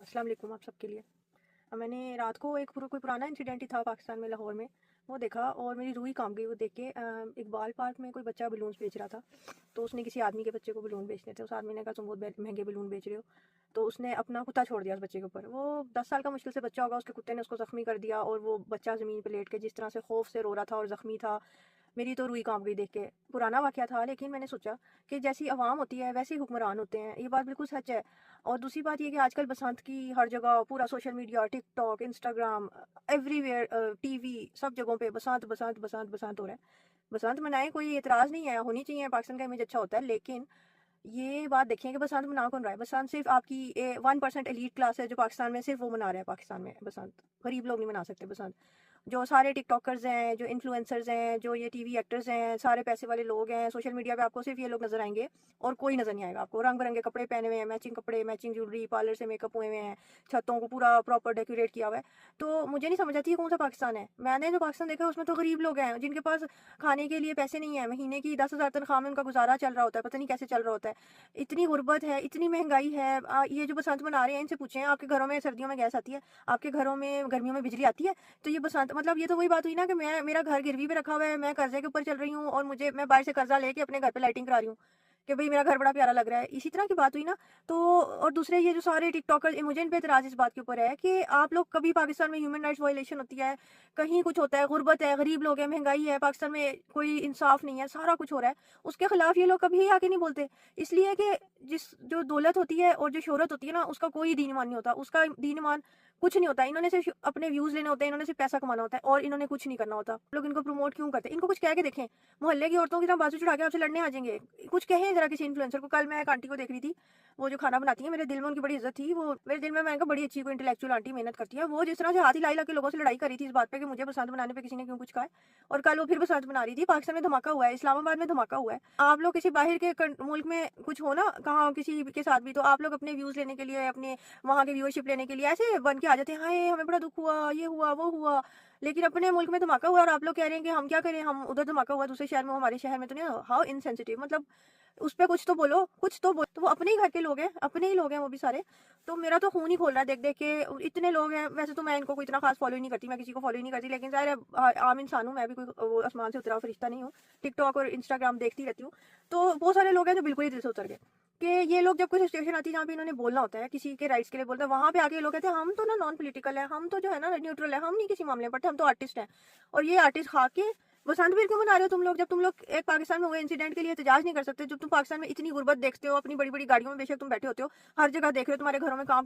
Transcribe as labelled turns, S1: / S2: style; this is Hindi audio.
S1: अस्सलाम वालेकुम आप सबके लिए। मैंने रात को एक कोई पुराना इंसिडेंट ही था पाकिस्तान में, लाहौर में, वो देखा और मेरी रूह ही कांप गई वो देख के। इकबाल पार्क में कोई बच्चा बलून्स बेच रहा था, तो उसने किसी आदमी के बच्चे को बलून बेचने थे। उस आदमी ने कहा तुम बहुत महंगे बलून बेच रहे हो, तो उसने अपना कुत्ता छोड़ दिया उस बच्चे के ऊपर। वो 10 साल का मुश्किल से बच्चा होगा, उसके कुत्ते ने उसको ज़ख्मी कर दिया और वो बच्चा ज़मीन पर लेट के जिस तरह से खौफ से रो रहा था और ज़ख्मी था, मेरी तो रूही कांप गई देख के। पुराना वाक़या था, लेकिन मैंने सोचा कि जैसी आवाम होती है वैसे ही हुक्मरान होते हैं। ये बात बिल्कुल सच है। और दूसरी बात ये कि आजकल बसंत की हर जगह पूरा social media, TikTok, Instagram, everywhere, TV, सब जगहों पे बसंत बसंत बसंत बसंत हो रहा है। बसंत मनाएं, कोई एतराज़ नहीं है, होनी चाहिए, पाकिस्तान का इमेज अच्छा होता है। लेकिन ये बात देखिए कि बसंत मना कौन रहा है। बसंत सिर्फ आपकी 1% एलीट क्लास है जो पाकिस्तान में, सिर्फ वो मना रहा है पाकिस्तान में बसंत। गरीब लोग नहीं मना सकते बसंत। जो सारे टिकटॉकर्स हैं, जो इन्फ्लुएंसर्स हैं, जो ये टीवी एक्टर्स हैं, सारे पैसे वाले लोग हैं, सोशल मीडिया पे आपको सिर्फ ये लोग नजर आएंगे और कोई नजर नहीं आएगा आपको। रंग बिरंगे कपड़े पहने हुए हैं, मैचिंग कपड़े, मैचिंग ज्वेलरी, पार्लर से मेकअप हुए हुए हैं, छतों को पूरा प्रॉपर डेकोरेट किया हुआ है। तो मुझे नहीं समझ आती है कौन सा पाकिस्तान है। मैंने जो पाकिस्तान देखा उसमें तो गरीब लोग हैं जिनके पास खाने के लिए पैसे नहीं है। महीने की 10,000 तनख्वाह में उनका गुजारा चल रहा होता है, पता नहीं कैसे चल रहा होता है। इतनी गुर्बत है, इतनी महंगाई है। ये जो बसंत मना रहे हैं इनसे पूछें, आपके घरों में सर्दियों में गैस आती है? आपके घरों में गर्मियों में बिजली आती है? तो ये बसंत मतलब ये तो वही बात हुई ना कि मैं, मेरा घर गिरवी पे रखा हुआ है, मैं कर्जे के ऊपर चल रही हूँ और मैं बाहर से कर्जा लेके अपने घर पे लाइटिंग करा रही हूँ कि भाई मेरा घर बड़ा प्यारा लग रहा है। इसी तरह की बात हुई ना। तो और दूसरे ये जो सारे टिकटॉकर, मुझे इन पे एतराज इस बात के ऊपर है कि आप लोग कभी पाकिस्तान में ह्यूमन राइट्स वायलेशन होती है, कहीं कुछ होता है, गुर्बत है, गरीब लोग हैं, महंगाई है, पाकिस्तान में कोई इंसाफ नहीं है, सारा कुछ हो रहा है, उसके खिलाफ ये लोग कभी आके नहीं बोलते। इसलिए कि जिस जो दौलत होती है और जो शोहरत होती है ना, उसका कोई दीन ईमान नहीं होता, उसका दीन ईमान कुछ नहीं होता। इन्होंने सिर्फ अपने व्यूज लेने होते हैं, इन्होंने सिर्फ पैसा कमाना होता है और इन्होंने कुछ नहीं करना होता। लोग इनको प्रमोट क्यों करते हैं? इनको कुछ कह के देखें, मोहल्ले की औरतों की तरह बाजू चढ़ा के आपसे लड़ने आ जाएंगे। कुछ कहें जरा किसी इन्फ्लुएंसर को। कल मैं एक आंटी को देख रही थी, वो जो खाना बनाती है, मेरे दिल में उनकी बड़ी इज्जत थी। वो मेरे दिल में, मैंने कहा बड़ी अच्छी कोई इंटेलेक्चुअल आंटी, मेहनत करती है। वो जिस तरह से हाथ हिला के लोगों से लड़ाई कर रही थी इस बात पे कि मुझे बसंत बनाने पे किसी ने क्यों कुछ कहा है, और कल वो फिर बसंत बना रही थी। पाकिस्तान में धमाका हुआ है, इस्लामाबाद में धमाका हुआ है। आप लोग किसी बाहर के मुल्क में कुछ हो ना, कहाँ किसी के साथ भी, तो आप लोग अपने व्यूज लेने के लिए, अपने वहाँ के व्यूअरशिप लेने के लिए ऐसे बन के आ जाते हैं, हाय हमें बड़ा दुख हुआ, ये हुआ वो हुआ। लेकिन अपने मुल्क में धमाका हुआ और आप लोग कह रहे हैं कि हम क्या करें, हम उधर धमाका हुआ दूसरे शहर में, हमारे शहर में तो नहीं। How insensitive. मतलब उस पे कुछ तो बोलो, कुछ तो बोलो। तो वो अपने ही घर के लोग हैं, अपने ही लोग हैं वो भी सारे। तो मेरा तो खून ही खोल रहा है देख देख के। इतने लोग हैं। वैसे तो मैं इनको कोई इतना खास फॉलो ही नहीं करती, मैं किसी को फॉलो ही नहीं करती, लेकिन ज़ाहिर है आम इंसान हूँ मैं भी, कोई वो आसमान से उतरा फरिश्ता नहीं हूँ। टिकटॉक और इंस्टाग्राम देखती रहती हूँ। तो बहुत सारे लोग हैं जो बिल्कुल ही दिल से उतर गए कि ये लोग जब कोई सिचुएशन आती है जहाँ पे इन्होंने बोलना होता है, किसी के राइट्स के लिए बोलते हैं, वहाँ पे आके ये लोग कहते हैं हम तो ना नॉन पॉलिटिकल है, हम तो जो है ना न्यूट्रल है, हम नहीं किसी मामले में पड़ते, हम तो आर्टिस्ट हैं। और ये आर्टिस्ट खा के बसंत फिर क्यों मना रहे हो तुम लोग? जब तुम लोग एक पाकिस्तान में हुए इंसिडेंट के लिए एहतजाज नहीं कर सकते, जब तुम पाकिस्तान में इतनी गुर्बत देखते हो, अपनी बड़ी बड़ी गाड़ियों में बेशक तुम बैठे होते हो, हर जगह देख रहे हो, तुम्हारे घरों में काम